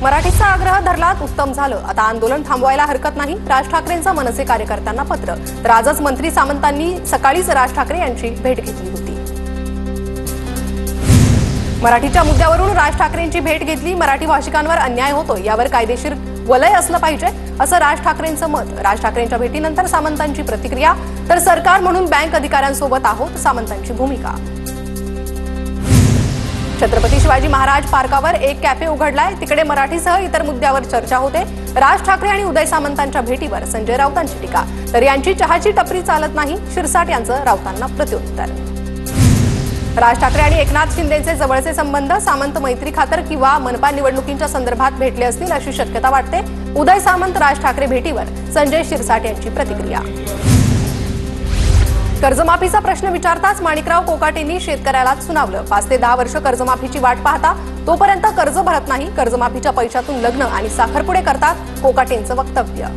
मराठीचा आग्रह धरलात उत्तम झालं, आता आंदोलन थांबवायला हरकत नाही, राज ठाकरेंचं मनसे कार्यकर्त्यांना पत्र। तर आजच मंत्री सामंतांनी सकाळीच राज ठाकरे यांची भेट घेतली होती। मराठीच्या मुद्द्यावरून राज ठाकरेंची भेट घेतली। मराठी भाषिकांवर अन्याय होतो, यावर कायदेशीर वलय असलं पाहिजे असं राज ठाकरेंचं मत। राज ठाकरेंच्या भेटीनंतर सामंतांची प्रतिक्रिया। तर सरकार म्हणून बँक अधिकाऱ्यांसोबत आहोत, सामंतांची भूमिका। छत्रपती शिवाजी महाराज पार्कावर एक कॅफे उघडलाय, तिकडे मराठीसह इतर मुद्द्यावर चर्चा होते। राज ठाकरे आणि उदय सामंतांच्या भेटीवर संजय राऊतांची टीका। तर यांची चहाची टपरी चालत नाही, शिरसाट यांचं राऊतांना प्रत्युत्तर। राज ठाकरे आणि एकनाथ शिंदेचे जवळचे संबंध, सामंत मैत्री खातर किंवा मनपा निवडणुकींच्या संदर्भात भेटले असतील अशी शक्यता वाटते। उदय सामंत राज ठाकरे भेटीवर संजय शिरसाट यांची प्रतिक्रिया। कर्जमाफीचा प्रश्न विचारताच माणिकराव कोकाटेंनी शेतकऱ्यालाच सुनावलं। 5 ते 10 वर्ष कर्जमाफीची वाट पाहता, तोपर्यंत कर्ज भरत नाही, कर्जमाफीच्या पैशातून लग्न आणि साखरपुडे करतात, कोकाटेंचं वक्तव्य।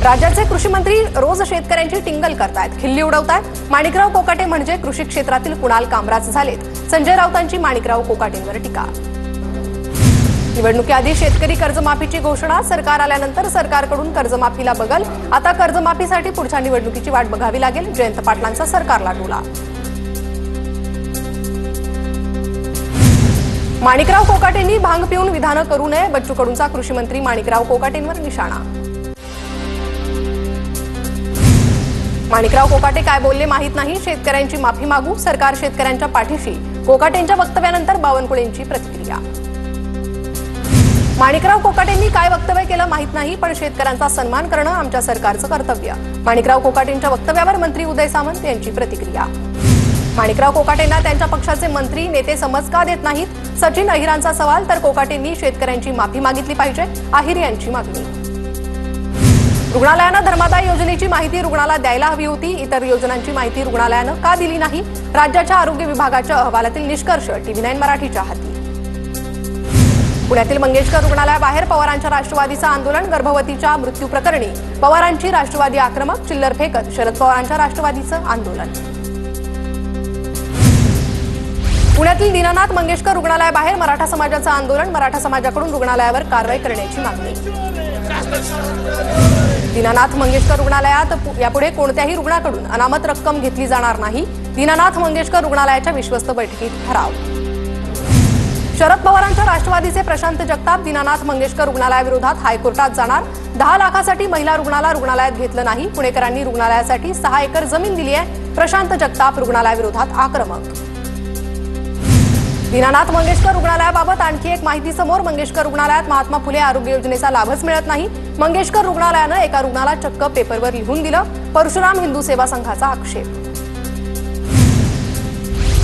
राज्याचे कृषी मंत्री रोज शेतकऱ्यांची टिंगल करतायत, खिल्ली उडवतायत। माणिकराव कोकाटे म्हणजे कृषी क्षेत्रातील कुणाल कामराज झालेत, संजय राऊतांची माणिकराव कोकाटेंवर टीका। निवडणुकीआधी शेतकरी कर्जमाफीची घोषणा, सरकार आल्यानंतर सरकारकडून कर्जमाफीला बगल, आता कर्जमाफीसाठी पुढच्या निवडणुकीची वाट बघावी लागेल, जयंत पाटलांचा सरकारला टोला। माणिकराव कोकाटेंनी भांग पिऊन विधानं करू नये, बच्चू कडूंचा कृषी मंत्री माणिकराव कोकाटेंवर निशाणा। माणिकराव कोकाटे काय बोलले माहित नाही, शेतकऱ्यांची माफी मागू, सरकार शेतकऱ्यांच्या पाठीशी, कोकाटेंच्या वक्तव्यानंतर बावनकुळेंची प्रतिक्रिया। माणिकराव कोकाटेंनी काय वक्तव्य केलं माहित नाही, पण शेतकऱ्यांचा सन्मान करणं आमच्या सरकारचं कर्तव्य। माणिकराव कोकाटेंच्या वक्तव्यावर मंत्री उदय सामंत यांची प्रतिक्रिया। माणिकराव कोकाटेंना त्यांच्या पक्षाचे मंत्री नेते समज का देत नाहीत, सचिन अहिरांचा सवाल। तर कोकाटेंनी शेतकऱ्यांची माफी मागितली पाहिजे, अहिर यांची मागणी। रुग्णालयानं धर्मादाय योजनेची माहिती रुग्णाला द्यायला हवी होती, इतर योजनांची माहिती रुग्णालयानं का दिली नाही, राज्याच्या आरोग्य विभागाच्या अहवालातील निष्कर्ष TV9 मराठीच्या हाती। पुण्यातील मंगेशकर रुग्णालयाबाहेर पवारांच्या राष्ट्रवादीचं आंदोलन, गर्भवतीच्या मृत्यू प्रकरणी पवारांची राष्ट्रवादी आक्रमक, चिल्लर फेकत शरद पवारांच्या राष्ट्रवादीचं आंदोलन। पुण्यातील दीनानाथ मंगेशकर रुग्णालयाबाहेर मराठा समाजाचं आंदोलन, मराठा समाजाकडून रुग्णालयावर कारवाई करण्याची मागणी। दीनानाथ मंगेशकर रुग्णालयात यापुढे कोणत्याही रुग्णाकडून अनामत रक्कम घेतली जाणार नाही, दीनानाथ मंगेशकर रुग्णालयाच्या विश्वस्त बैठकीत ठराव। शरद पवारांच्या राष्ट्रवादीचे प्रशांत जगताप दीनानाथ मंगेशकर रुग्णालयाविरोधात हायकोर्टात जाणार, 10 लाखासाठी महिला रुग्णाला रुग्णालयात घेतलं नाही, पुणेकरांनी रुग्णालयासाठी 6 एकर जमीन दिली आहे, प्रशांत जगताप रुग्णालयाविरोधात आक्रमक। दीनानाथ मंगेशकर रुग्णालयाबाबत आणखी एक माहिती समोर, मंगेशकर रुग्णालयात महात्मा फुले आरोग्य योजनेचा लाभच मिळत नाही, मंगेशकर रुग्णालयानं एका रुग्णाला चक्क पेपरवर लिहून दिलं, परशुराम हिंदू सेवा संघाचा आक्षेप।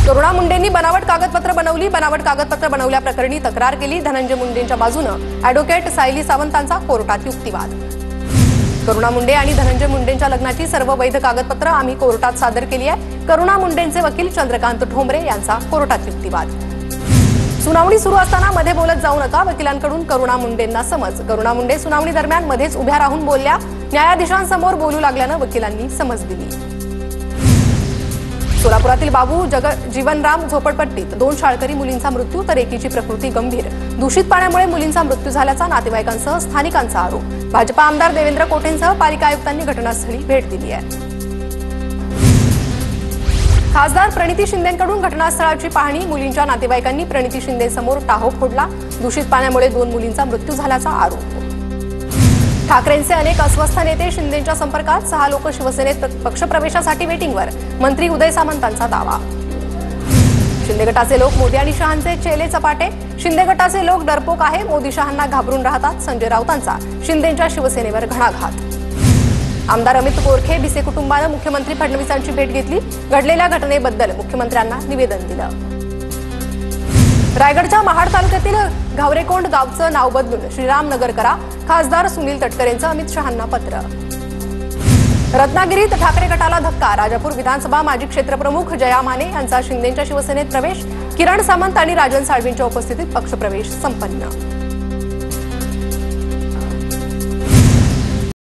करुणा मुंडेंनी बनावट कागदपत्र बनवली, बनावट कागदपत्र बनवल्याप्रकरणी तक्रार केली, धनंजय मुंडेंच्या बाजूनं ॲडव्होकेट सायली सावंतांचा कोर्टात युक्तिवाद। करुणा मुंडे आणि धनंजय मुंडेंच्या लग्नाची सर्व वैध कागदपत्र आम्ही कोर्टात सादर केली आहे, करुणा मुंडेंचे वकील चंद्रकांत ठोंबरे यांचा कोर्टात युक्तिवाद। सुनावणी सुरू असताना मध्ये बोलत जाऊ नका, वकिलांकडून करुणा मुंडेंना समज। करुणा मुंडे सुनावणी दरम्यान मध्येच उभ्या राहून बोलल्या, न्यायाधीशांसमोर बोलू लागल्यानं वकिलांनी समज दिली। सोलापुरातील बाबू जीवनराम झोपडपट्टीत 2 शाळकरी मुलींचा मृत्यू, तर एकीची प्रकृती गंभीर, दूषित पाण्यामुळे मुलींचा मृत्यू झाल्याचा नातेवाईकांसह स्थानिकांचा आरोप। भाजपा आमदार देवेंद्र कोटेंसह पालिका आयुक्तांनी घटनास्थळी भेट दिली आहे। खासदार प्रणिती शिंदेंकडून घटनास्थळाची पाहणी, मुलींच्या नातेवाईकांनी प्रणिती शिंदेसमोर टाहो फोडला, दूषित पाण्यामुळे 2 मुलींचा मृत्यू झाल्याचा आरोप। ठाकरेंचे अनेक अस्वस्थ नेते शिंदेंच्या संपर्कात, 6 लोक शिवसेनेत पक्षप्रवेशासाठी वेटिंगवर, मंत्री उदय सामंतांचा दावा। शिंदे गटाचे लोक मोदी आणि शहांचे चेले चपाटे, शिंदे गटाचे लोक डरपोक आहे, मोदी शहांना घाबरून राहतात, संजय राऊतांचा शिंदेंच्या शिवसेनेवर घणाघात। आमदार अमित गोरखे भिसे कुटुंबानं मुख्यमंत्री फडणवीसांची भेट घेतली, घडलेल्या घटनेबद्दल मुख्यमंत्र्यांना निवेदन दिलं। रायगडच्या महाड तालुक्यातील घावरेकोंड गावचं नाव बदलून श्रीरामनगर करा, खासदार सुनील तटकरेंचं अमित शहांना पत्र। रत्नागिरीत ठाकरे गटाला धक्का, राजापूर विधानसभा माजी क्षेत्रप्रमुख जया माने यांचा शिंदेंच्या शिवसेनेत प्रवेश, किरण सामंत आणि राजन साळवींच्या उपस्थितीत पक्षप्रवेश संपन्न।